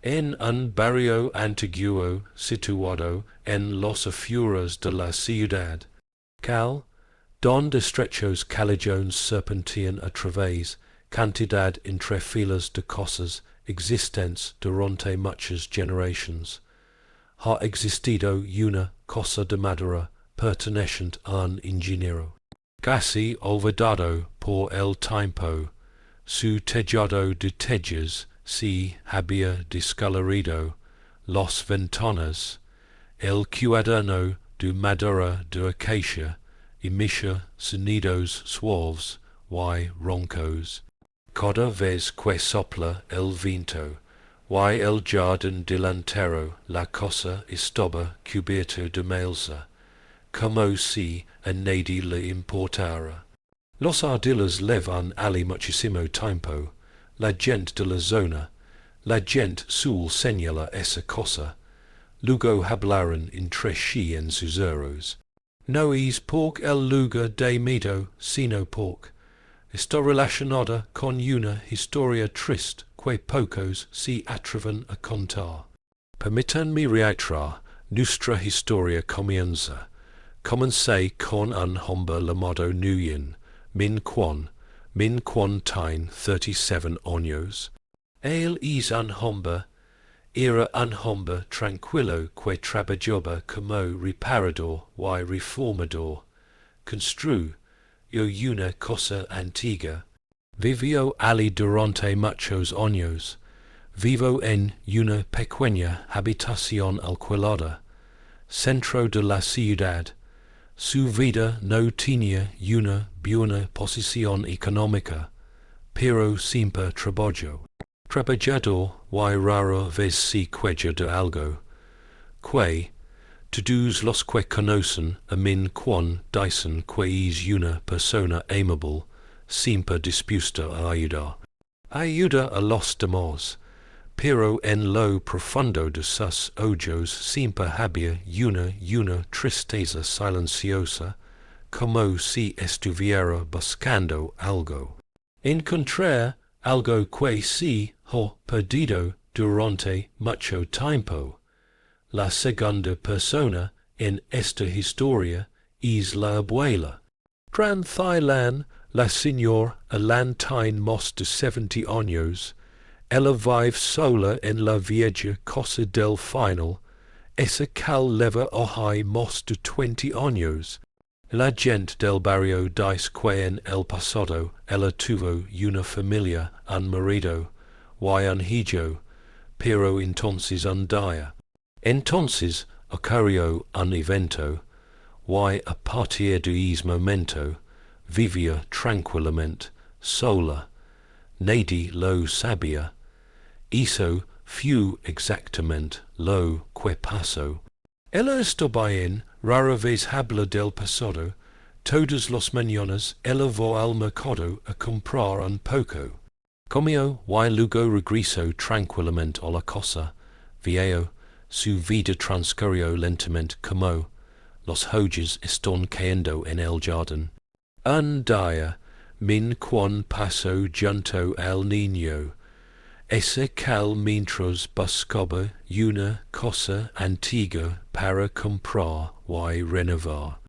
En un barrio antiguo situado en los afueras de la ciudad, cal, donde estrechos callejones serpentean a través, cantidad entre filas de cosas existentes durante muchas generaciones, ha existido una cosa de madera perteneciente a un ingeniero, casi olvidado por el tiempo, su tejado de tejas se había descolorido, las ventanas, el cuaderno de madera de acacia emitía sonidos suaves y roncos. Cada vez que sopla el viento, y el jardín delantero la cosa estaba cubierta de maleza, como si a nadie le importara. Los ardiles levan ali muchísimo tiempo, la gente de la zona, la gente suele señala esa cosa, luego hablaron entre sí en susurros. No es por el lugar de miedo, sino porque está relacionada con una historia triste que pocos se atreven a contar. Permítanme reiterar, nuestra historia comienza. Comencé con un hombre llamado Nguyen, min quan tiene 37 años. Él es un hombre, era un hombre tranquilo que trabajaba como reparador y reformador. Construyó una cosa antigua. Vivió allí durante muchos años. Vivo en una pequeña habitación alquilada, centro de la ciudad. Su vida no tenía una buena posición económica, pero siempre trabajó. Trabajador y rara vez se queja de algo, que todos los que conocen a min quan dicen que es una persona amable, siempre dispuesta a ayudar. Ayuda a los demás, pero en lo profundo de sus ojos siempre había una tristeza silenciosa, como si estuviera buscando algo. Encontrar algo que se ha perdido durante mucho tiempo. La segunda persona en esta historia es la abuela. Gran Thailand, la señora Alan tiene más de 70 años. Ella vive sola en la vieja casa del final. Esa cal leva hay más de 20 años. La gente del barrio dice que en el pasado ella tuvo una familia, un marido, y un hijo, pero entonces un día. Entonces ocurrió un evento, y a partir de ese momento vivía tranquilamente, sola. Nadie lo sabía. Eso fue exactamente lo que pasó. Ella está bien, rara vez habla del pasado. Todas las mañanas ella va al mercado a comprar un poco. Comió y luego regresó tranquilamente a la casa. Viejo, su vida transcurrió lentamente como los hojas están cayendo en el jardín. Un día, min quan pasó junto al niño, ese cal mientras buscaba una cosa antigua para comprar y renovar.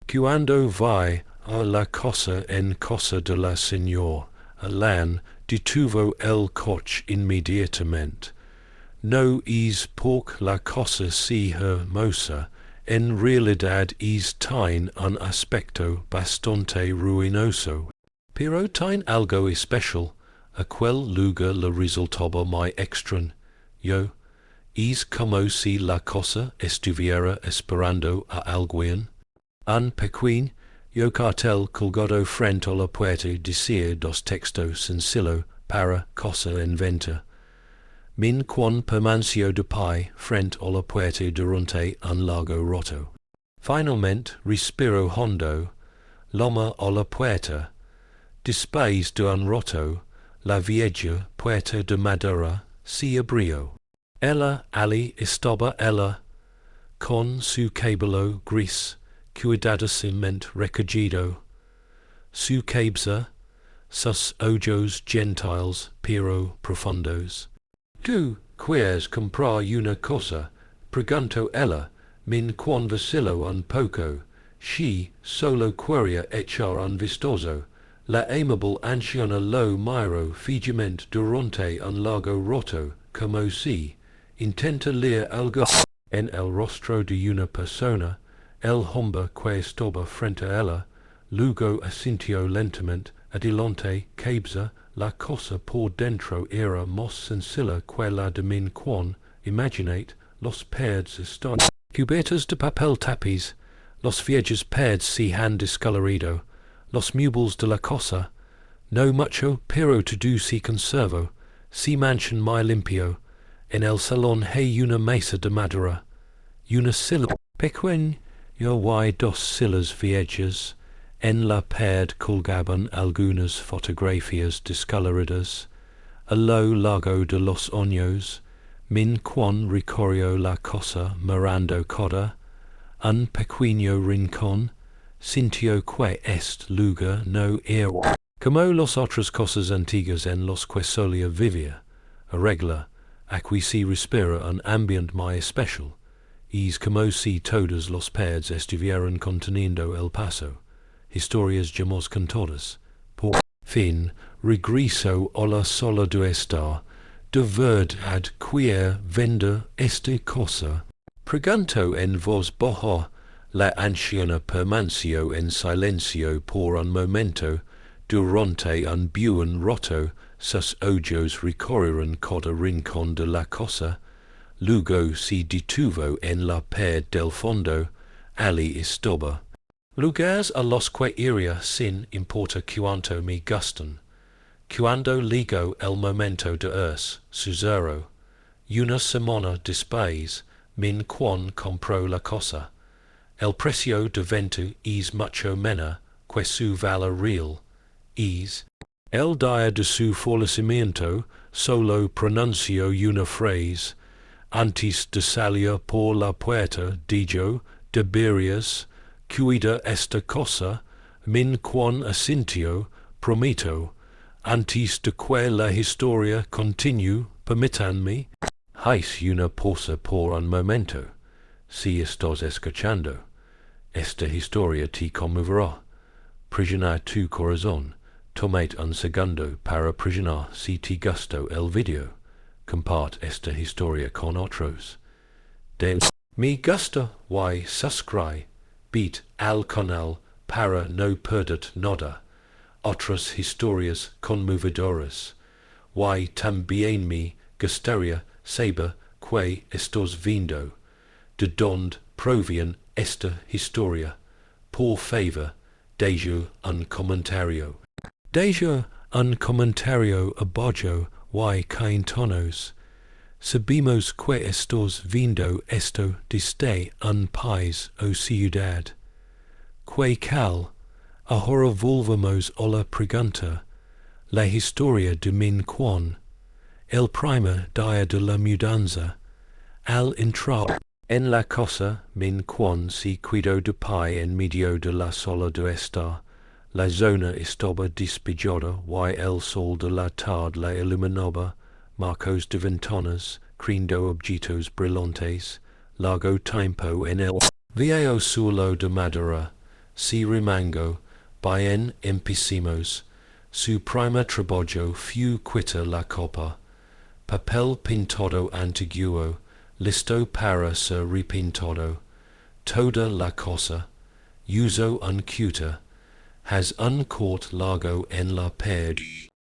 Cuando va a la casa en casa de la señora, Alan detuvo el coche inmediatamente. No es porque la cosa sea hermosa, en realidad tiene un aspecto bastante ruinoso, pero tiene algo especial. Aquel lugar le resultaba muy extraño. Es como si la cosa estuviera esperando a alguien. Un pequeño cartel colgado frente a la puerta decía dos textos sencillos para cosa en venta. Min quan permaneció de pie frente a la puerta durante un largo rato. Finalmente respiró hondo, llamó a la puerta. Después de un rato, la vieja puerta de madera se abrió. Allí estaba ella, con su cabello gris cuidadosamente recogido, su cabeza, sus ojos gentiles pero profundos. Tú quies comprar una cosa, pregunto ella, min quan vacillo un poco, she solo queria echar un vistoso, la amable anciana lo miro fijamente durante un largo roto, como si intenta leer algo en el rostro de una persona, el hombre que estaba frente a ella, luego asintió lentamente, adelante, cabeza, la cosa por dentro era más sencilla que la de min quan, imaginate, los pads están cubiertos de papel tapiz, los viejos pads se han descolorido, los muebles de la casa, no mucho, pero todo se conservo, se manchen muy limpio, en el salón hay una mesa de madera, una silla pequeña y dos sillas viejas, en la pared colgaban algunas fotografías descoloridas, a lo largo de los años, min quan recorrió la cosa mirando coda, un pequeño rincón, sintió que este lugar no era como las otras cosas antiguas en los que solía vivir, arregla, aquí se respira un ambiente muy especial, es como si todos los pads estuvieran conteniendo el paso, historias ya más contadas. Por fin, regreso a la sola de estar, de verdad quiere vender esta cosa. Pregunto en voz baja, la anciana permaneció en silencio por un momento, durante un buen rato, sus ojos recorrieron cada rincón de la casa, luego se detuvo en la pared del fondo, allí estaba. Lugares a los que iría sin importa cuánto me gustan. Cuando llegó el momento de sucedió. Una semana después, min quan compró la cosa. El precio de venta es mucho menor que su valor real. Es el día de su fallecimiento solo pronunció una frase. Antes de salir por la puerta dijo, deberías cuida esta cosa, min quan asintió, prometo. Antes de que la historia continúe, permítanme. Haz una pausa por un momento. Si estás escuchando, esta historia te conmoverá. Prisionar tu corazón. Tomate un segundo para prisionar si te gustó el video. Comparte esta historia con otros. Me gusta y suscribe. Beat al canal para no perder nada. Otras historias conmovedoras. Y también me gustaría saber que estás viendo. De dónde proviene esta historia. Por favor, deja un comentario. Deja un comentario abajo y caintonos. Sabemos que estás viendo esto desde un país o ciudad. Que cal, ahora volvemos a la pregunta, la historia de min quan, el primer día de la mudanza, al entrar en la casa min quan se quedó de pie en medio de la sala de estar. La zona estaba despejada y el sol de la tarde la iluminaba, marcos de ventanas, creando objetos brillantes, largo tiempo en el viejo suelo de madera, si remango, bien empecimos, su primer trabajo fue quitar la copa, papel pintado antiguo, listo para ser repintado, toda la cosa, uso un cutter, has un corte largo en la pared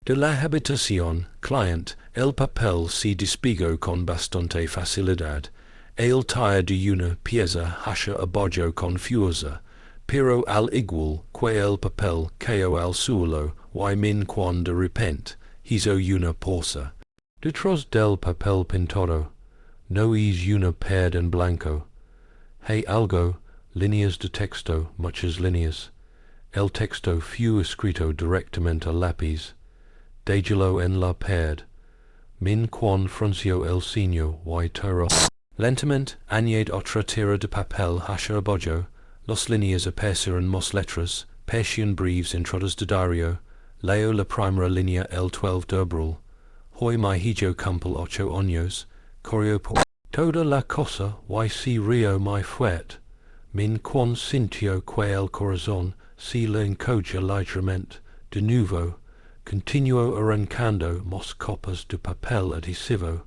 de la habitación, client, el papel se despegó con bastante facilidad, el talla de una pieza hacia abajo con fuerza, pero al igual que el papel cayó al suelo, y min quan de repente hizo una pausa. Detrás del papel pintado, no es una pared en blanco. Hay algo, líneas de texto, muchas líneas. El texto fue escrito directamente a lápiz. Déjalo en la pared. Min quan frunció el ceño y tiró lentamente, añade otra tira de papel hacia abajo. Las líneas aparecieron más letras, parecían breves entradas de diario. Leo la primera línea el 12 de abril. Hoy me hijo cumple 8 años. coriopo. Toda la cosa y si rio mi fuet, min quan sintio que el corazon si la encoja ligeramente, de nuevo, continuo arrancando mos copas de papel adhesivo,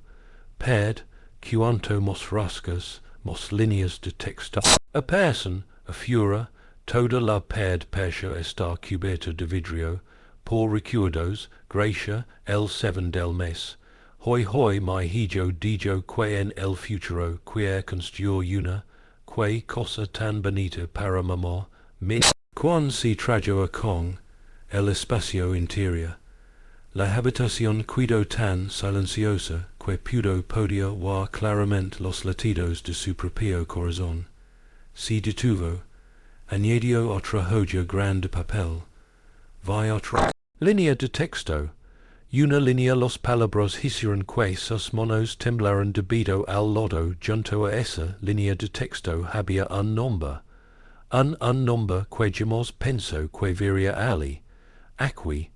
ped, cuanto mos rascas, mos líneas de texto. A person, a fura, toda la ped persia está cubierta de vidrio, por recuerdos, gracia, el 7 del mes. Hoi hoi mi hijo dijo que en el futuro quier construir una, que cosa tan bonita para mamá, min. Quan si trajo a con el espacio interior, la habitación quedó tan silenciosa que pudo poder oír claramente los latidos de su propio corazón. Si detuvo, añadió otra hoja gran de papel, vi otra línea de texto, una línea los palabras hicieron que sus manos temblaran debido al lodo junto a esa línea de texto había un nombre que jamás pensó que vería ali, aquí,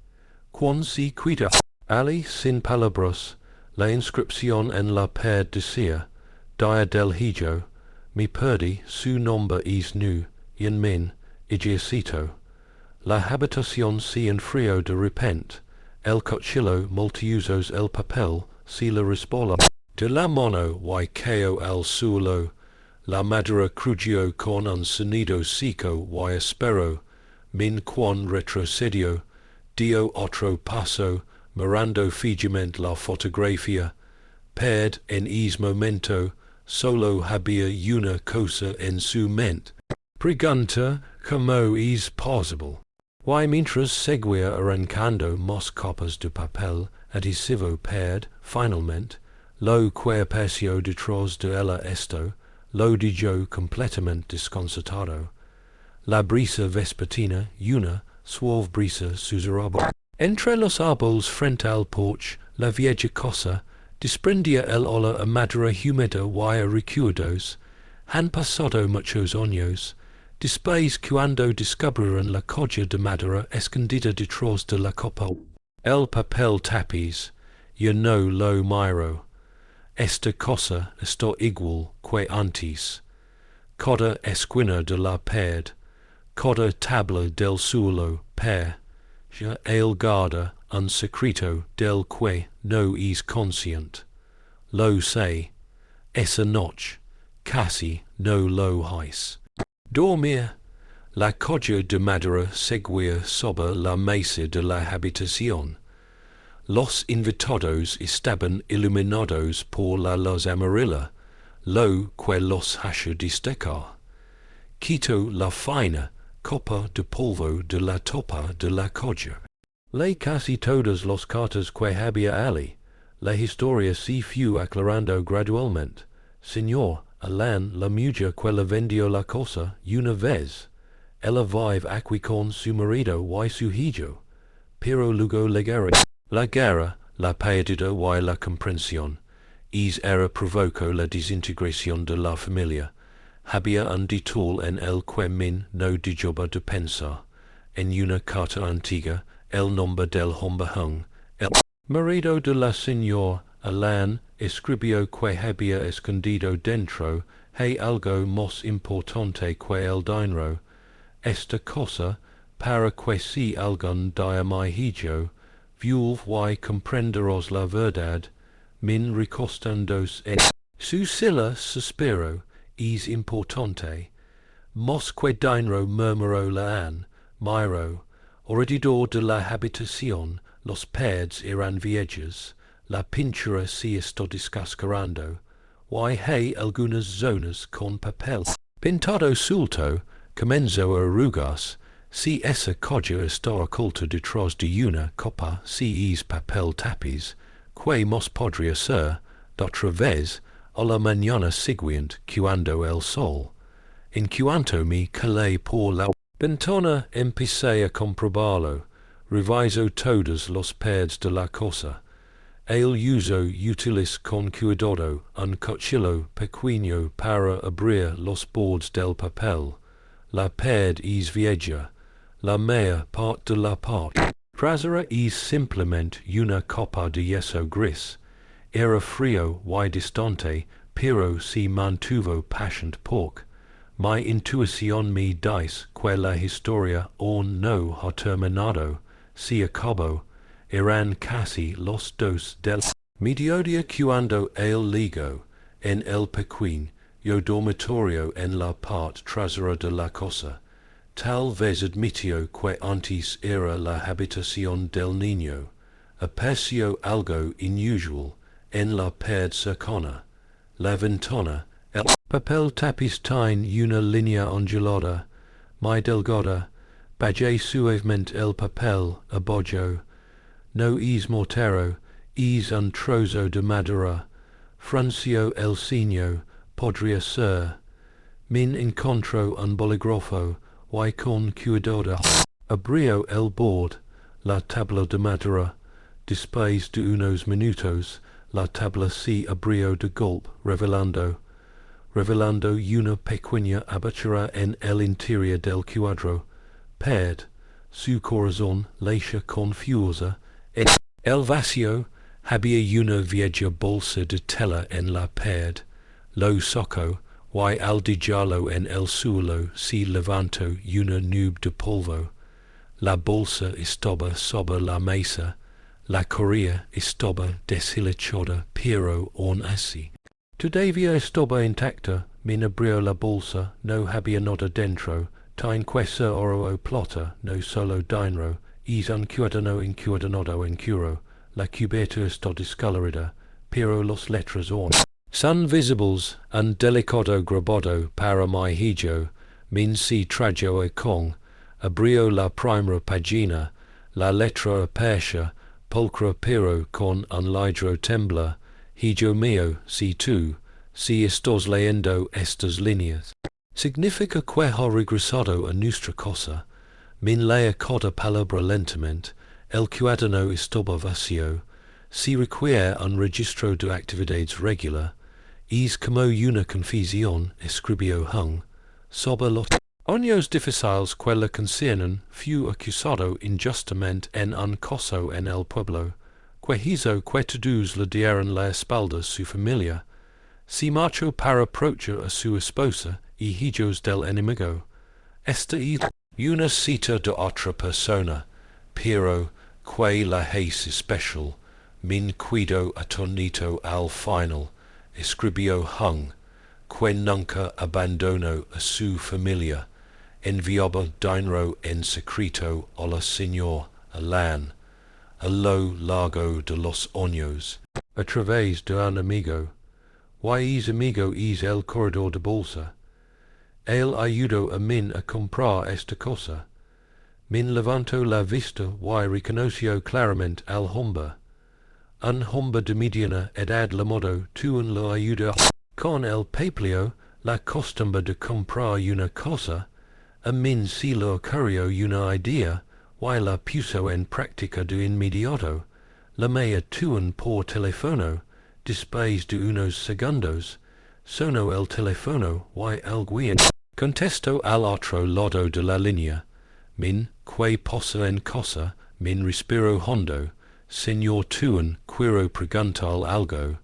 quan si quita ali sin palabras, la inscripción en la pared decía, dia del hijo, mi perdí su nombre es nu, y en min, ejercito. La habitación se enfrió de repente, el cuchillo multiusos el papel, si la rispola. De la mano y cayó al suelo, la madera crujió con un sonido seco y áspero, min quan retrocedió, dio otro paso, mirando fijamente la fotografía, ped en ese momento, solo había una cosa en su mente. Pregunta, ¿cómo es posible? Y mientras seguía arrancando mos copas de papel adhesivo ped, finalmente, lo que apareció detrás de ella esto, lo dijo completamente desconcertado. La brisa vespertina, una suave brisa susurraba. Entre los árboles frente al porche, la vieja casa desprendía el olor a madera húmeda y a recuerdos. Han pasado muchos años, después cuando descubrieron la colla de madera escondida detrás de la copa. El papel tapiz, yo no lo miro. Esta cosa está igual que antes. Cada esquina de la pared, cada tabla del suelo, ya él guarda un secreto del que no es consciente. Lo sé, esa noche, casi no lo es. Dormir. La colla de madera seguía sobre la mesa de la habitación. Los invitados estaban iluminados por la luz amarilla, lo que los hace destacar. Quito la fina copa de polvo de la tapa de la colla. Leí casi todas las cartas que había allí. La historia se fue aclarando gradualmente. Señor, Alan, la mujer que le vendió la cosa, una vez. Ella vive aquí con su marido y su hijo. Pero luego la guerra, la pérdida y la comprensión. Era provocó la desintegración de la familia. Había un detour en el que min no dejaba de pensar. En una carta antigua, el nombre del hombre hung. El marido de la señora Alan escribió que había escondido dentro hay algo más importante que el dinero. Esta cosa, para que si algún día mi hijo, vuelve y comprenderás la verdad, min recostándose en su silla suspiro, es importante. Mos que dinero murmuró la an, miro, alrededor de la habitación, los pads eran viejos, la pintura se está descascarando, y hay algunas zonas con papel pintado suelto, comenzó a arrugas, si esa colla está oculta detrás de una copa, si es papel tapiz, que mos podría ser, otra vez, a la mañana siguiente, cuando el sol. En cuanto me calé por la ventana, empecé a comprobarlo, reviso todos los pads de la cosa. El uso utilis con cuidado un cuchillo pequeño para abrir los bordes del papel. La pad es vieja, la mayor parte de la parte trasera es simplemente una copa de yeso gris. era frio y distante, pero si mantuvo passioned pork. Mi intuición me dice que la historia aún no ha terminado, si acabó, eran casi los dos del mediodía cuando el ligo, en el pequeño dormitorio en la parte trasera de la casa. Tal vez admitió que antes era la habitación del niño. Apreció algo inusual en la pared cercana. La ventana, el papel tapiz tiene una línea ondulada, muy delgada. Bajé suavemente el papel abajo. No es mortero, es un trozo de madera. Frunció el ceño, podría ser. Min encontró un bolígrafo, y con cuidado abrió el borde, la tabla de madera. Después de unos minutos, la tabla se abrió de golpe, revelando una pequeña abertura en el interior del cuadro. Perd, su corazón late confusa. El vacío había una vieja bolsa de tela en la pared. Lo sacó, y al dejarlo en el suelo se levantó una nube de polvo. La bolsa estaba sobre la mesa. La correa estaba deshilachada, pero aún así todavía estaba intacta. Min abrió la bolsa, no había nada dentro. Tin quesa oro o plata, no solo dinero. Es un cuaderno encuadernado en curo. La cubierta está descolorida, pero las letras aún son visibles. Un delicado grabado para mi hijo. Min se trajo con. Abrió la primera página. La letra aperta, pulcra pero con un ligero temblar. Hijo mío, si tú, si estás leyendo estas líneas, significa que ha regresado a nuestra casa. Min leía cada palabra lentamente. El cuaderno estaba vacío. Si requiere un registro de actividades regular. Es como una confusión, escribió hung. Sobre los años difíciles que le conciernen, fue acusado injustamente en un caso en el pueblo. Que hizo que todos le dieron la espalda su familia. Se marchó para proteger a su esposa y hijos del enemigo. Esta es una cita de otra persona, pero que la hace especial. Min quedó atónito al final. Escribió hung, que nunca abandonó a su familia. Enviaba dinero en secreto a la señora Alan. A lo largo de los años, a través de un amigo. Y es amigo es el corredor de bolsa. Él ayudó a Min a comprar esta cosa. Min levantó la vista y reconoció claramente al hombre. Un hombre de mediana edad llamado Tuan lo ayudó con el papeleo, la costumbre de comprar una cosa. A Min se le ocurrió una idea. Y la puso en práctica de inmediato. Llamé a Tuan por teléfono. Después de unos segundos, sonó el teléfono y alguien contestó al otro lado de la línea. Min, que pasa en casa, min respiro hondo. Señor Tuan, quiero preguntar algo.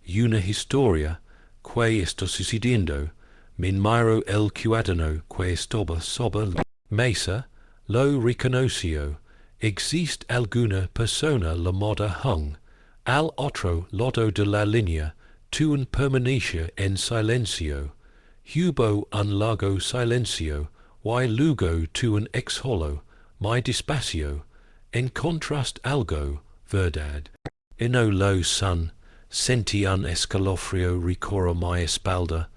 Una historia, que está sucediendo. Min miro el cuaderno que estaba sobre la mesa. Lo reconoció. Existe alguna persona llamada hung. Al otro lado de la línea, Tuan permanece en silencio. Hubo un largo silencio, y luego Tuan exhaló, muy despacio. Encontraste algo, verdad. No lo son. Sentí un escalofrío recorrer mi espalda.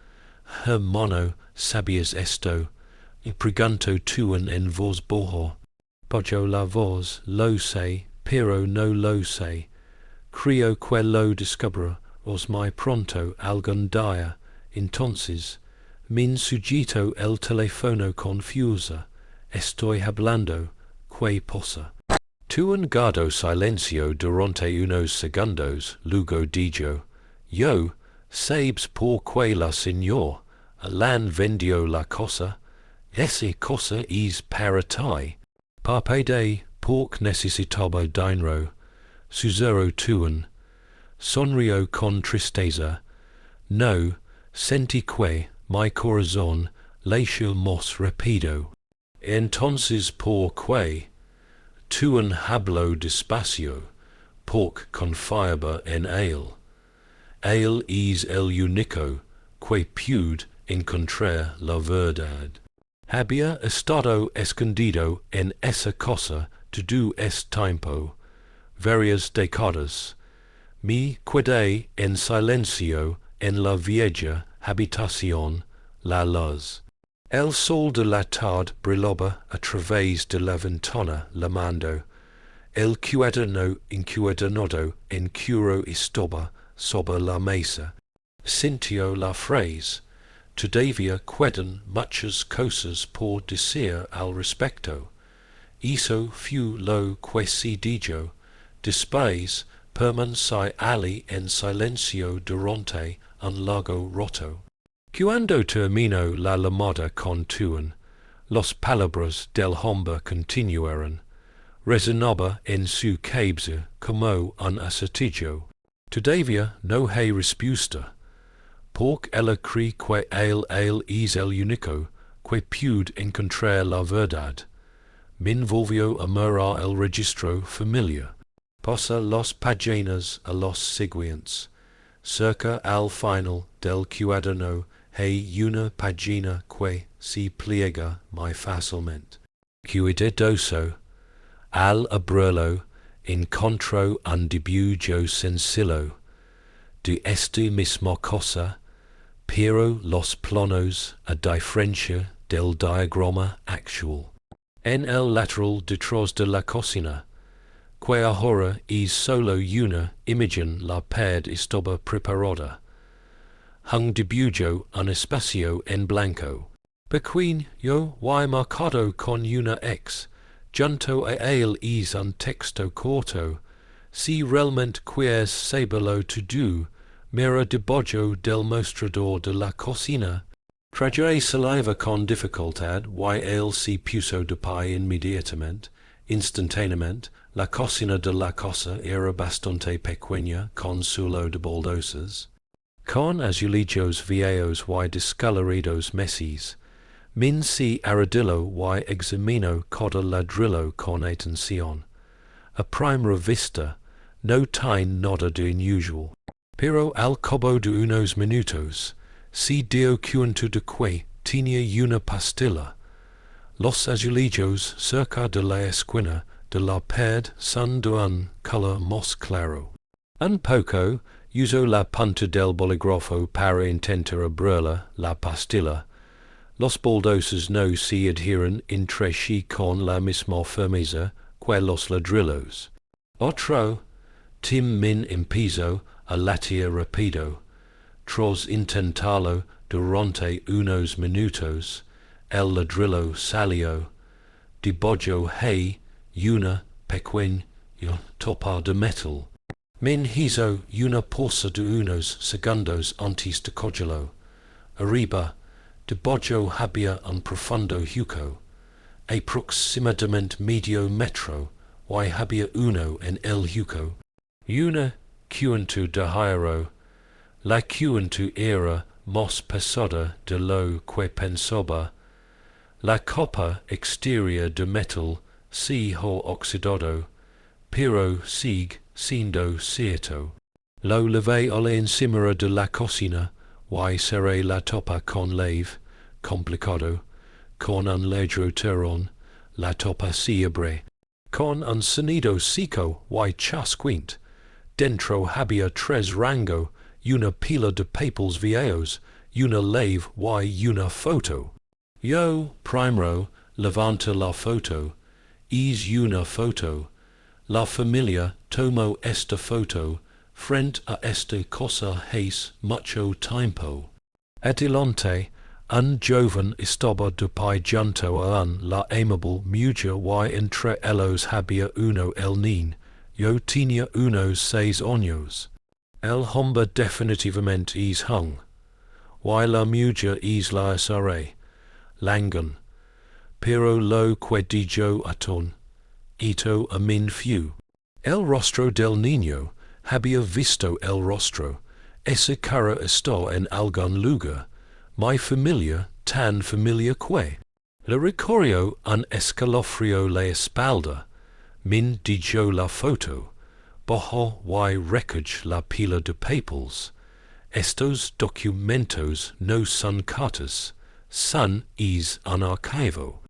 Hermano, ¿sabías esto? Preguntó Tuan en voz baja. Bajó la voz, lo sé, pero no lo sé. Creo que lo descubrirás muy pronto algún día. Entonces, min sujeto el teléfono confusa. Estoy hablando. ¿Qué pasa? Tuan guardó silencio durante unos segundos, luego dijo, yo, sabes por qué la señora Alan vendió la cosa. Esa cosa es para ti. Papel porque necesitaba dinero. Susurró Tuan. sonrío con tristeza, no, sentí que mi corazón latió más rápido. Entonces por que tú en hablo despacio, porque confiaba en él. Él es el único que puede encontrar la verdad. Había estado escondido en esa cosa todo este tiempo, varias décadas. Me quedé en silencio en la vieja habitación, la luz. El sol de la tarde brillaba a través de la ventana llamando. El cuaderno encuadernado en curo estaba sobre la mesa. Sintió la frase. Todavía quedan muchas cosas por decir al respecto. Eso fue lo que se dijo. Después permanecí allí en silencio durante un largo rato. Cuando terminó la llamada con Tuan, las palabras del hombre continuaron. Resonaba en su cabeza como un acertijo. Todavía no hay respuesta. Porque ella cree que él es el único que puede encontrar la verdad. Me volvió a mirar el registro familiar. Pasa las páginas a los siguientes. Cerca al final del cuaderno hay una página que se pliega muy fácilmente. Cuidadoso, al abrirlo, encontró un dibujo sencillo de esta misma cosa, pero los planos a diferencia del diagrama actual. En el lateral detrás de la cocina, que ahora es solo una imagen, la pared estaba preparada. Hung dibujo un espacio en blanco. Pequeño y marcado con una X. Junto a él es un texto corto. Si realmente quieres saberlo todo, mira debajo del mostrador de la cocina. Tragé saliva con dificultad y él se puso de pie inmediatamente, instantáneamente. La cocina de la casa era bastante pequeña, con suelo de baldosas, con azulejos viejos y descoloridos meses. Min se arrodilló y examinó cada ladrillo con atención. A primera vista, no tiene nada de inusual. Pero al cabo de unos minutos, se dio cuenta de que tenía una pastilla. Los azulejos cerca de la esquina de la pared son de un color más claro. Un poco usó la punta del bolígrafo para intentar abrirla la pastilla. Los baldosas no se adhieren entre sí con la misma firmeza que los ladrillos. Otro tim min empezó a latir rápido. Tras intentarlo durante unos minutos, el ladrillo salió. Debajo hay una pequeña tapa de metal. Min hizo una pausa de unos segundos antes de cogerlo. Arriba, debajo había un profundo hueco, aproximadamente medio metro, y había uno en el hueco. Una cuenta de hierro. La cuenta era más pesada de lo que pensaba. La capa exterior de metal se ha oxidado, pero sigue siendo cierto. Lo llevé a la encimera de la cocina y cerré la tapa con leve, complicado, con un ligero tirón, la tapa se abre. Con un sonido seco y chasquint. Dentro había tres rangos, una pila de papeles viejos, una leve y una foto. Yo primero levanto la foto. Es una foto. La familia tomó esta foto frente a esta cosa hace mucho tiempo. Adelante, un joven estaba de pie junto a la amable mujer y entre ellos había uno el niño. Yo tenía unos 6 años. El hombre definitivamente es hung. Y la mujer es la seré. Langan. Pero lo que dijo atón. Ito a min few. El rostro del niño había visto el rostro, esa cara está en algún lugar, muy familiar, tan familiar que le recorrió un escalofrío la espalda, min dijo la foto, bajo y wreckage la pila de papels. Estos documentos no son cartas, son un archivo.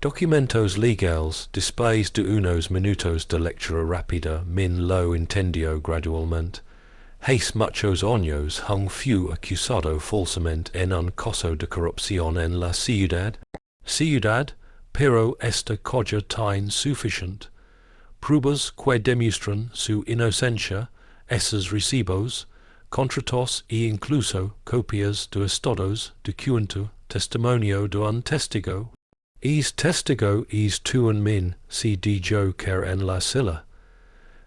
Documentos legales después de unos minutos de lectura rápida min lo entendió gradualmente. Hace muchos años hung fue acusado falsamente en un caso de corrupción en la ciudad. Pero esta cosa tiene suficiente pruebas que demuestran su inocencia, esos recibos, contratos e incluso copias de estados de cuenta, testimonio de un testigo. Es testigo es tú en min, si dijo que en la silla.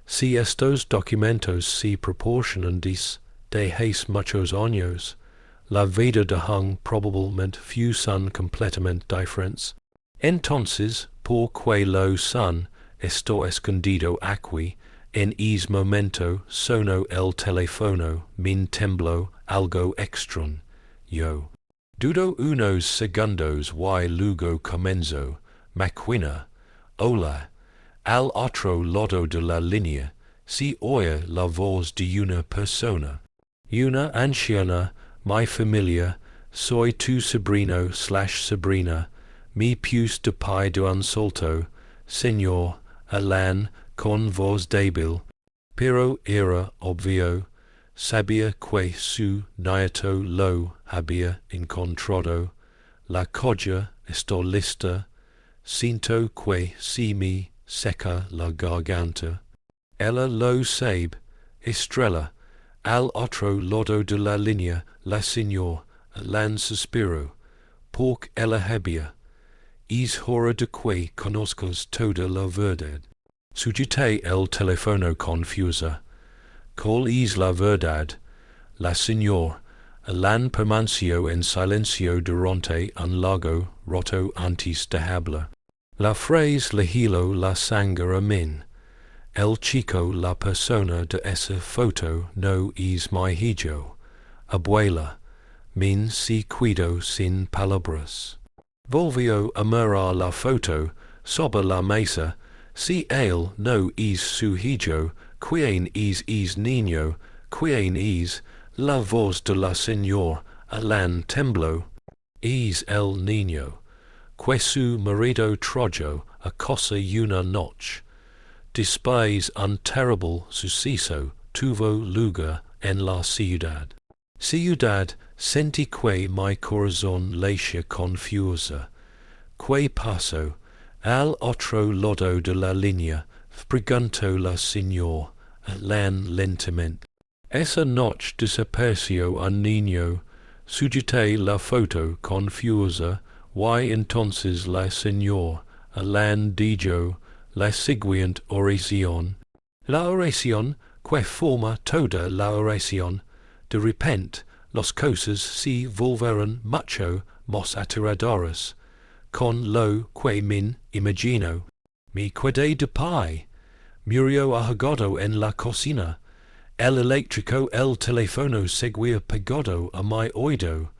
Si estos documentos se proporcionan de hace muchos años, la vida de hung probablemente son completamente diferentes. Entonces, por que lo son, está escondido aquí, en es momento sonó el teléfono, min tembló algo extraño. Dudo unos segundos y luego comenzó, maquina, hola, al otro lado de la línea, se oye la voz de una persona. Una anciana, mi familia, soy tu sobrino/sobrina, mi pus de pai de un solto, señor, Alan, con voz débil, pero era obvio, sabía que su nieto lo había encontrado, la cosa está lista, siento que se me seca la garganta. Ella lo sabe, estrella, al otro lado de la línea, la señor, Alan suspiro, porque ella había. Es hora de que conozcas toda la verdad. Sujité el teléfono confusa. ¿Cuál es la verdad? La señor, Alan permaneció en silencio durante un largo rato antes de hablar. La frase le heló la sangre a min. El chico, la persona de esa foto, no es mi hijo. Abuela, min se cuido sin palabras. Volvió a mirar la foto sobre la mesa. Si él no es su hijo, ¿quién es niño? ¿Quién es? La voz de la señora Alan tembló. Es el niño, que su marido trajo a casa una noche. Después un terrible suceso tuvo lugar en la ciudad. Sentí que mi corazón latía confusa. ¿Qué pasó? Al otro lado de la línea, preguntó la señora Alan lentamente. Esa noche desapareció un niño. Sujité la foto confusa, y entonces la señora Alan dijo la siguiente oración. La oración que forma toda la oración. De repente, las cosas se volvieron mucho más aterradoras. Con lo que min imagino. Me quedé de pie. Murió ahogado en la cocina. El eléctrico, el teléfono seguía pegado a mi oído,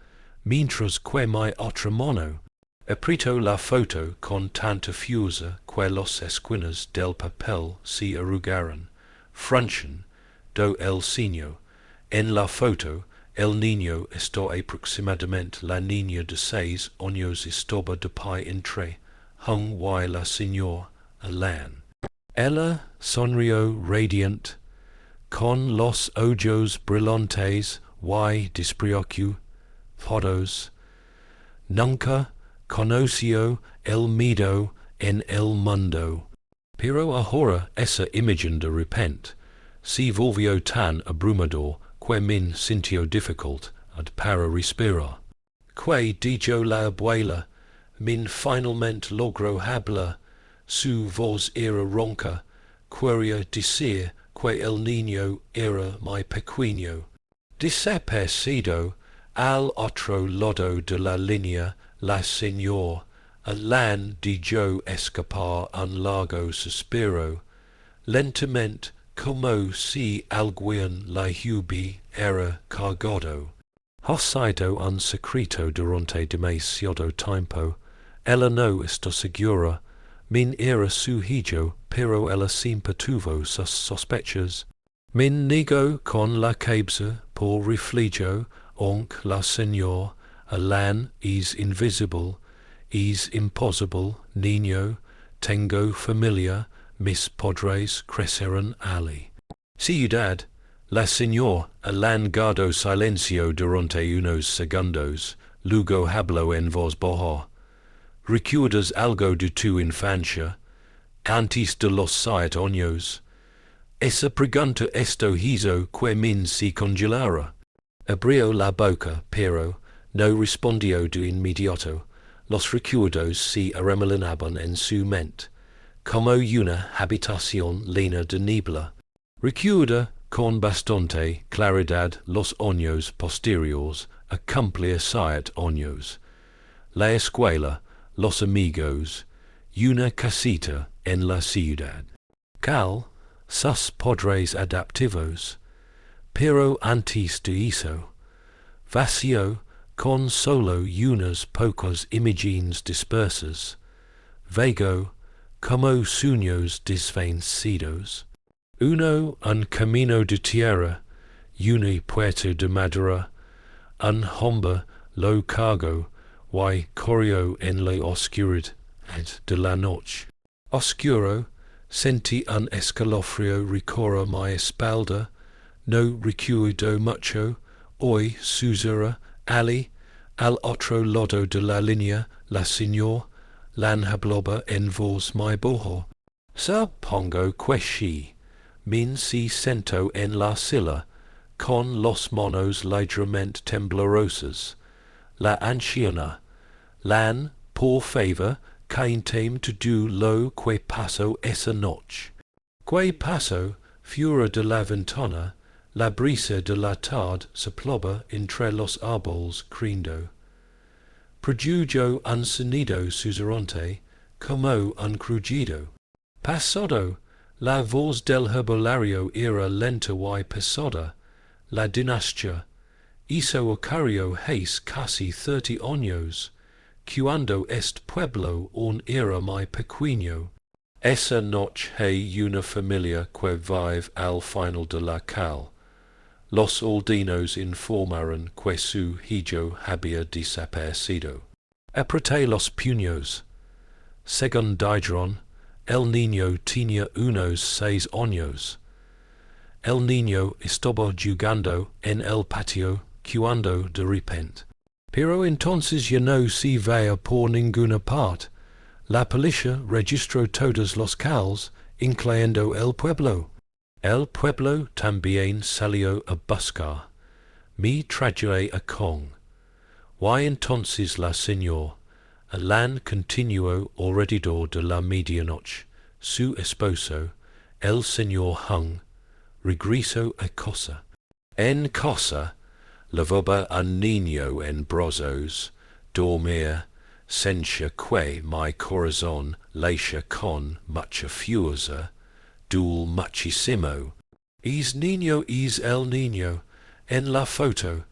mientras que mi otra mano apretó la foto con tanta fuerza que las esquinas del papel se arrugaron, frunchan do el signo. En la foto, el niño está aproximadamente la niña de 6 años estaba de pie entre hung y la señora Alan. Ella sonrió radiante, con los ojos brillantes y despreocupados. Nunca conoció el miedo en el mundo. Pero ahora esa imagen de repente se volvió tan abrumador que min sintió difficult para respirar. Que dijo la abuela, min finalmente logró hablar. Su voz era ronca, quería decir que el niño era muy pequeño. Desaparecido al otro lado de la línea, la señora Alan dejó escapar un largo suspiro. Lentamente como si alguien la hubi era cargado. Hosido un secreto durante demasiado tiempo. Ella no está segura. Min era su hijo, pero ella siempre tuvo sus sospechas. Min nego con la cabeza por reflejo, aunque la señor, Alan is invisible, is impossible, niño, tengo familia, mis padres crecieron allí. Ciudad, la señor, Alan guardó silencio durante unos segundos, luego habló en voz baja. ¿Recuerdas algo de tu infancia, antes de los 7 años? Esa pregunta esto hizo que min se congelara. Abrió la boca, pero no respondió de inmediato. Los recuerdos se arremolinaban en su mente, como una habitación llena de niebla. Recuerda con bastante claridad los años posteriores a cumplir 7 años. La escuela, los amigos, una casita en la ciudad. Cal, sus padres adoptivos, pero antes de eso, vacío con solo unas pocas imágenes dispersas, vago como sueños desvanecidos. Uno un camino de tierra, un puerto de madera, un hombre lo cargo, y corrió en la oscuridad de la noche. Oscuro, sentí un escalofrío recorrer mi espalda, no recuerdo mucho, hoy susurra Ali, al otro lado de la línea, la señor, lan hablaba en voz muy baja. Supongo que sí. Min se sentó en la silla, con los manos ligeramente temblorosas. La anciana, lan, por favor, cuéntame todo lo que pasó esa noche. Que pasó, fuera de la ventana, la brisa de la tarde soplaba entre los árboles crindo. Produjo un sonido susurrante, como un crujido. Pasado, la voz del herbolario era lenta y pesada. La dinastía hizo ocurrió hace casi 30 años, cuando este pueblo aún era muy pequeño. Esa noche hay una familia que vive al final de la calle. Los aldeanos informaron que su hijo había desaparecido. Apreté los puños. Según dijeron, el niño tenía unos 6 años. El niño estaba jugando en el patio cuando de repente. Pero entonces ya no se veía por ninguna parte. La policía registró todos los calles, incluyendo el pueblo. El pueblo también salió a buscar. Me traje a con. Y entonces la señora, Alan continuó alrededor de la medianoche. Su esposo, el señor Hung, regresó a casa. En casa, lavaba un niño en brazos, dormir, sencha que mi corazón late con mucha fuerza, dul muchísimo. Es niño es el niño, en la foto,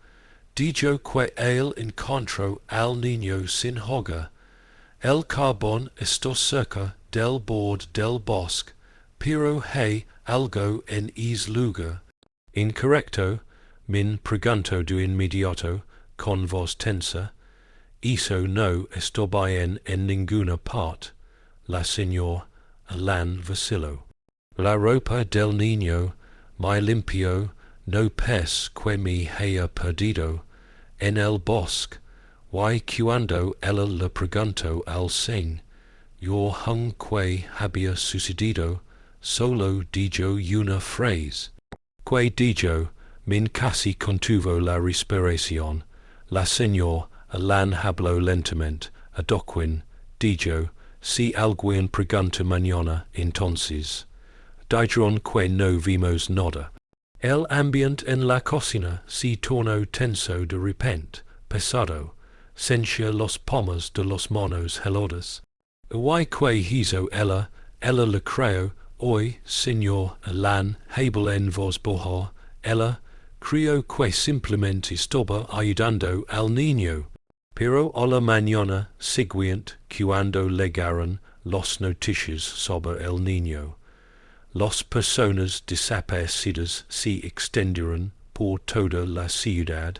dijo que él encontró al niño sin hogar. El carbón está cerca del borde del bosque, pero hay algo en ese lugar. Incorrecto, min preguntó de inmediato, con voz tensa. Eso no estaba en ninguna parte. La señora Alan vaciló. La ropa del niño, muy limpio, no pes que me haya perdido, en el bosque, y cuando ella le preguntó al sin, yo hung que había sucedido, solo dijo una frase. Que dijo, min casi contuvo la respiración. La señora Alan habló lentamente, a Doquin, dijo, si alguien pregunta mañana, entonces. Dijeron que no vimos nada. El ambiente en la cocina se tornó tenso de repente, pesado, sentía los palmas de los manos heladas. Y que hizo ella le creyó Hoy, señor, alan, habel en vos bohar, ella, creo que simplemente estaba ayudando al niño. Pero a la mañana siguiente, cuando llegaron las noticias sobre el niño, las personas desaparecidas se extendieron por toda la ciudad,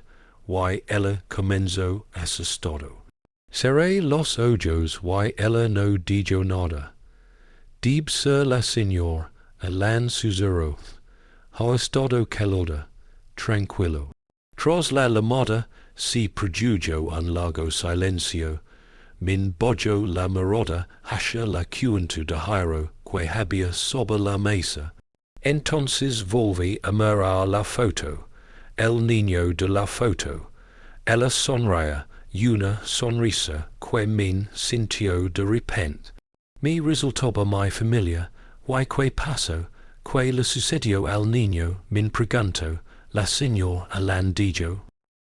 y ella comenzó a su estado. Cerré los ojos y ella no dijo nada. Dibse la señor, alan susurró, ha estado callada, tranquilo. Tras la llamada se produjo un largo silencio. Min bojo la mirada hacia la cuenta de Jairo que había sobre la mesa. Entonces volví a mirar la foto, el niño de la foto. Ella sonreía, una sonrisa que min sintió de repente. Me resultaba muy familiar, y que pasó, que le sucedió al niño, min preguntó, la señor Alan dijo.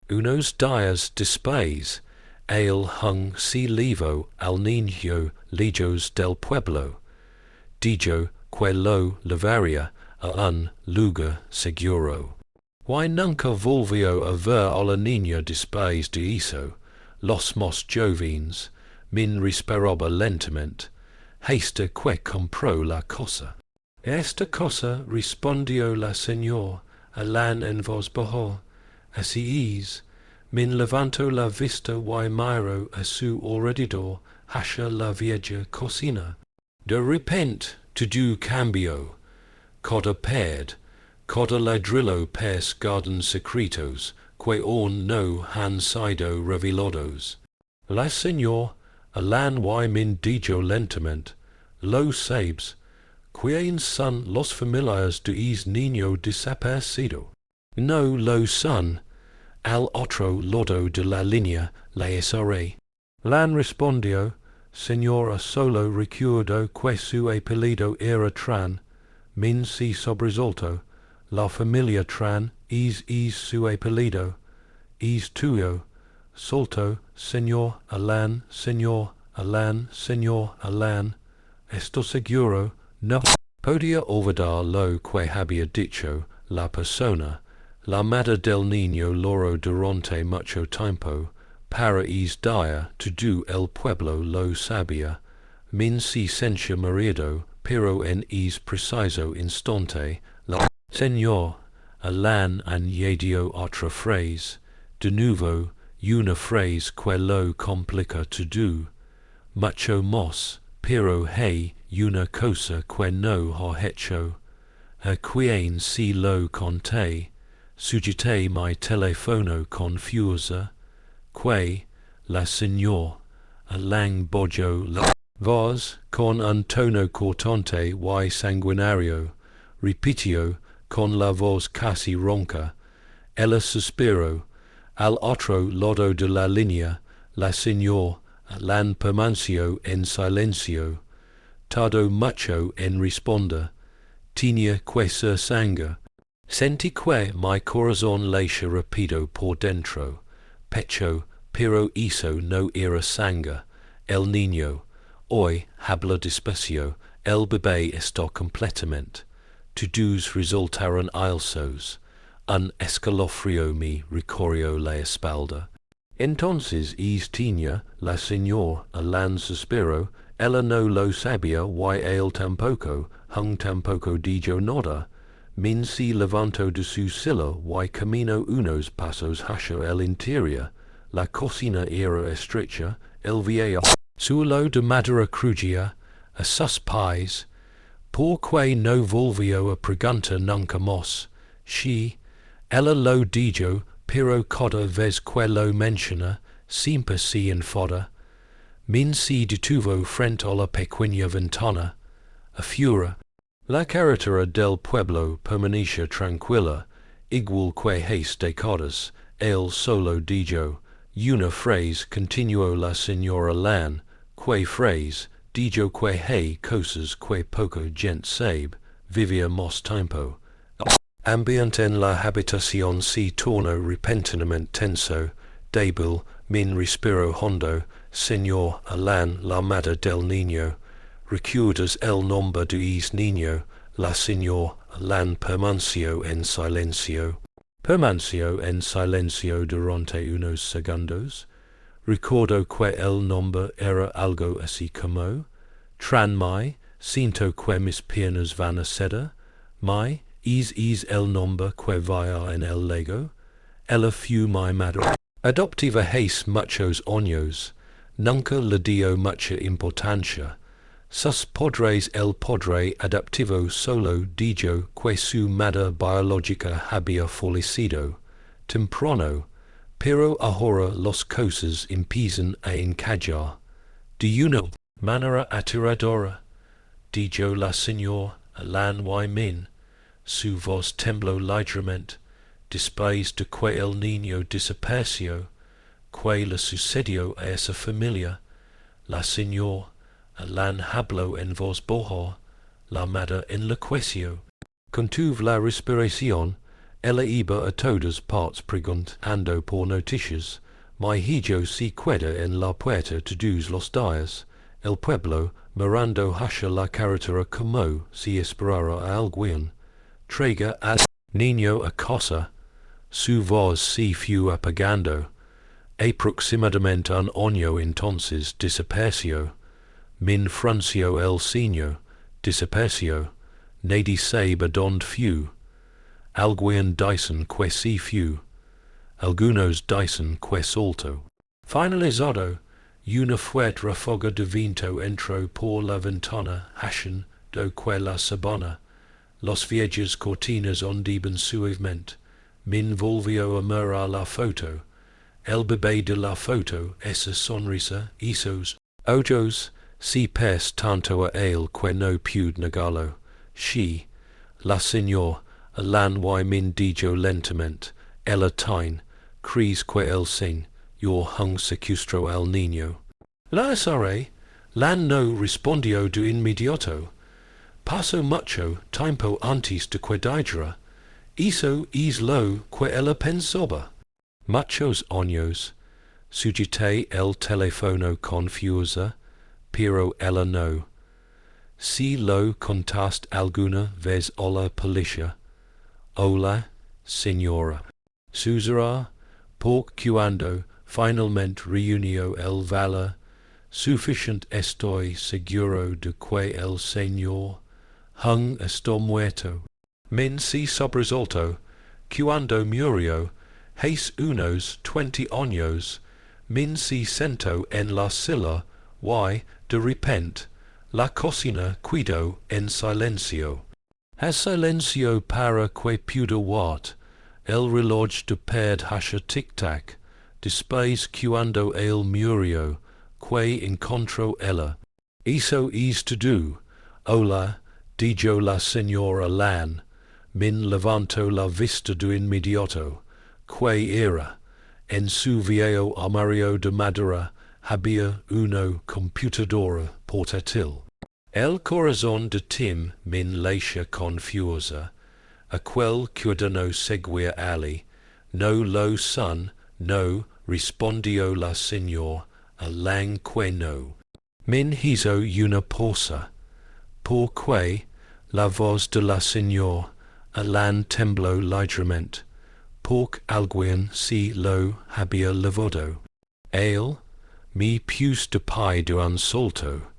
Unos días después, él hung si levo al niño lejos del pueblo. Dijo que lo llevaría a un lugar seguro. Y nunca volvió a ver a la niña después de eso. Los más jóvenes, min respiraba lentamente. Hasta que compró la cosa. Esta cosa, respondió la señor, Alan en voz baja. Así es. Min levantó la vista y miró a su alrededor hacia la vieja cocina. De repente, todo cambió. Cada ladrillo pers garden secretos que aún no han sido revelados. La señor, Alan y min dijo lentamente, lo sabes, ¿quiénes son los familiares de ese niño desaparecido? No lo son. Al otro lado de la línea le esaré. Lan respondió, señora solo recuerdo que su apellido era Tran, min si sobresaltó, la familia Tran es su apellido, es tuyo, soltó, señor Alan, señor Alan, señor Alan, estoy seguro, no podía olvidar lo que había dicho la persona. La madre del niño loro durante mucho tiempo, para es dia todo el pueblo lo sabía, min se sentia marido, pero en es preciso instante, la señor, Alan añadió otra frase, de nuevo, una frase que lo complica todo, mucho más, pero hay una cosa que no ha hecho, a quien si lo conté, Sujité mi telefono confusa, que la señor Alan bojo la voz con un tono cortante y sanguinario, repitió con la voz casi ronca, ella suspiró, al otro lado de la línea, la señor Alan permaneció en silencio, tardó mucho en responder, tenía que ser sangre. Sentí que mi corazón latía rápido por dentro, pecho, pero eso no era sangre. El niño, hoy habla despacio, el bebé está completamente. Todos resultaron airosos. Un escalofrío me recorrió la espalda. Entonces tenía la señor Alan suspiro, ella no lo sabía y él tampoco, hung tampoco dijo nada. Min se levantó de su silla y caminó unos pasos hacia el interior. La cocina era estrecha, el viejo suelo de madera crujía a sus pies, porque no volvió a preguntar nunca más. Ella lo dijo, pero cada vez que lo menciona, siempre se enfada. Min se detuvo frente a la pequeña ventana, a fura. La carretera del pueblo permanecía tranquila, igual que hace décadas. Él solo dijo, una frase continuó la señora Lan, que frase, dijo que hay cosas que poca gente sabe, vivía más tiempo. Ambiente en la habitación se tornó repentinamente tenso, débil, min respiró hondo, señor Alan, la madre del niño, recuerdas el nombre de is niño, la señor, lan permanció en silencio. Permanció en silencio durante unos segundos. Recuerdo que el nombre era algo así como Tran mai, siento que mis piernas van a ceder. Mai, is el nombre que vaya en el lego. Ella fue mi madre. Adoptiva hace muchos años. Nunca le dio mucha importancia. Sus padres el padre adoptivo solo dijo que su madre biológica había fallecido temprano, pero ahora las cosas empiezan a encajar. Do you know? Manera aterradora, dijo la señora Alan y min. Su voz tembló ligeramente, después de que el niño desapareció. ¿Qué le sucedió a esa familia? La señora Alan habló en voz baja, la madre enloqueció. Contuvo la respiración, ella iba a todas partes preguntando por noticias. Mi hijo se queda en la puerta todos los días. El pueblo, mirando hacia la carretera como si esperara a alguien. Traiga al niño a casa. Su voz se fue apagando. Aproximadamente un año entonces desapareció. Min frunció el ceño, desapareció. Nadie sabe dónde fue. Alguien dicen que se fue. Algunos dicen que saltó. Finalizado, una fuerte ráfaga de viento entró por la ventana haciendo que la sabana, las viejas cortinas ondeaban suavemente. Min volvió a mirar la foto. El bebé de la foto, esa sonrisa, esos ojos, se parece tanto a él que no pude negarlo. She, la señora, Alan y min dijo lentamente, ella tiene, crees que el señor hung secuestró al niño. La SRA, Lan no respondió de inmediato. Pasó mucho tiempo antes de que dijera, eso es lo que ella pensaba. Muchos años. Sujité el teléfono confusa, pero ella no. Si lo contaste alguna vez a la policía. Hola, señora. Sucederá, porque cuando finalmente reunió el valor suficiente estoy seguro de que el señor hung está muerto. Min se sobresaltó, cuando murió, hace unos 20 años, min se sentó en la silla y, de repente, la cocina quedó en silencio. Has silencio para que pueda wat, el reloj de pared hace tic-tac, después cuando él murió, que encontró ella. Eso es todo. Hola, dijo la señora Lan. Min levantó la vista de inmediato. Que era, en su viejo armario de madera, había una computadora portátil. El corazón de Tim min lecha confusa. Aquel que no seguía ali. No lo son, no, respondió la señora, Alan que no. Min hizo una pausa. Porque la voz de la señora Alan tembló ligeramente. Porque alguien se lo había levado. Él, mi pius de pie de un salto.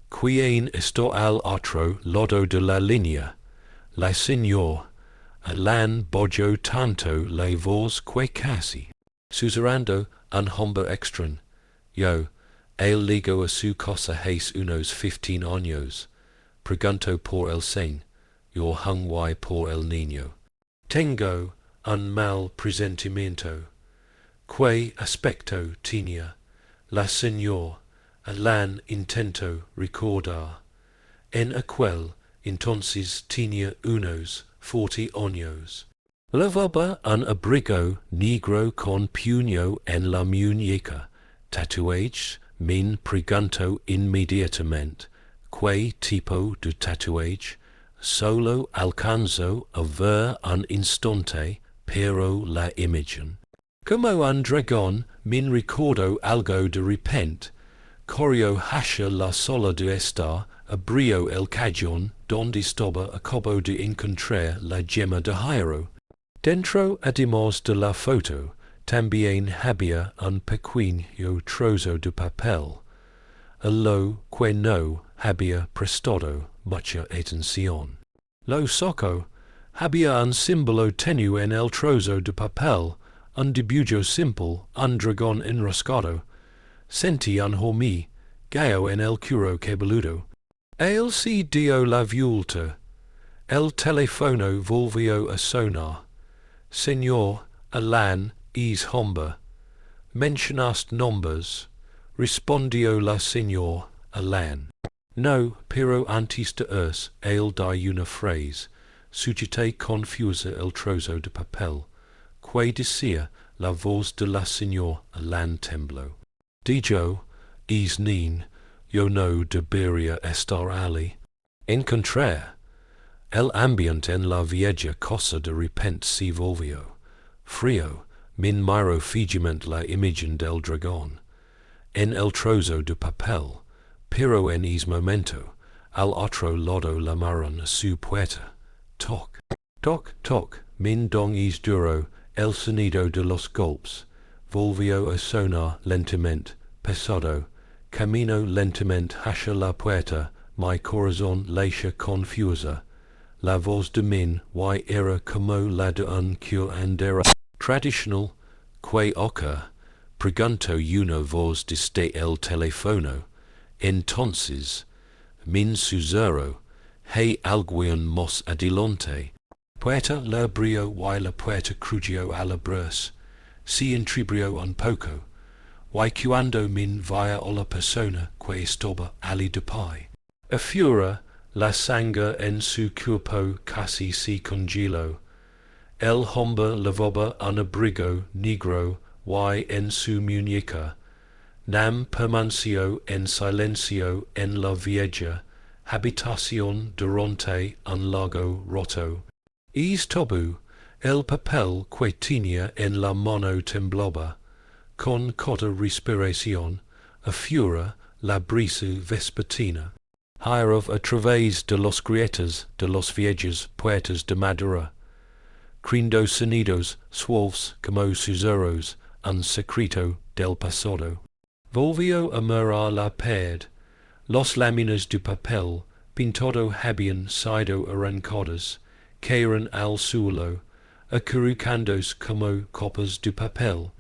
Quien está al otro lado de la línea. La señora Alan bojó tanto la voz que casi. Susurrando un hombre extraño. Yo, él ligó a su casa hace unos 15 años. Preguntó por el señor hung y por el niño. Tengo un mal presentimiento. ¿Qué aspecto tenía? La señora Alan intentó recordar. En aquel entonces tenía unos 40 años. Llevaba un abrigo negro con puño en la muñeca. Tatuajes, min preguntó inmediatamente. ¿Qué tipo de tatuaje? Solo alcanzó a ver un instante, pero la imagen. Como un dragón, min recordó algo de repente. Corio hasha la sola de estar, abrio el cajón, donde estaba acabo de encontrar la gema de Jairo. Dentro además de la foto, también había un pequeño trozo de papel, a lo que no había prestado mucha atención. Lo saco, había un símbolo tenue en el trozo de papel, un dibujo simple, un dragón enroscado. Sentí un hombre gallo en el cuero cabelludo. Él se dio la vuelta. El teléfono volvió a sonar. Señor, Alan es hombre. Mencionaste nombres. Respondió la señor Alan. No, pero antes de eso, él da una frase. Sujete confusa el trozo de papel. Que decía, la voz de la señor Alan tembló. Dijo, es nin, yo no debería estar allí. Encontrar. El ambiente en la vieja casa de repente se volvió frío, min miro fijamente la imagen del dragón. En el trozo de papel, pero en ese momento, al otro lado llamaron a su puerta. Toc, toc, toc, min don es duro, el sonido de los golpes. Volvió a sonar lentamente, pesado. Camino lentamente hacia la puerta, mi corazón late confusa. La voz de min y era como la de un curandero tradicional, que oca, preguntó una voz desde el teléfono. Entonces, min susurro, hay alguien más adelante. Puerta la abrió y la puerta crujó a la brus. Se entreabrió un poco. Y cuando min via a la persona que estaba allí de pie. A fura, la sangre en su cuerpo casi se congeló. El hombre llevaba un abrigo negro y en su muñeca. Nam permaneció en silencio en la vieja habitación durante un largo rato. Estuvo el papel que tenía en la mano temblaba. Con corta respiración, a fura la brisa vespertina. Hirov a través de los grietas de los viejas puertas de madera. Crindo sonidos suaves como susurros, un secreto del pasado. Volvió a mirar la pared. Los láminas de papel, pintado habían sido arrancadas, cayeron al suelo, acurrucándose como copas de papel.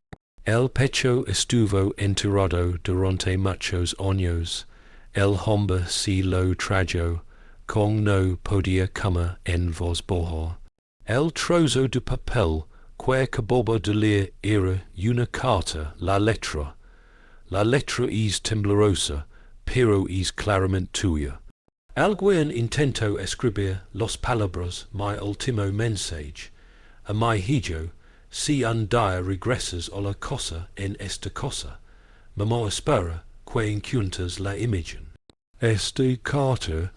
El pecho estuvo enterrado durante muchos años. El hombre se lo tragó, con no podía comer en voz baja. El trozo de papel que acababa de leer era una carta, la letra. La letra es temblorosa, pero es claramente tuya. Alguien intentó escribir las palabras mi último mensaje. A mi hijo, si un día regresas a la casa en esta cosa, mamá espera que encuentres la imagen. Esta carta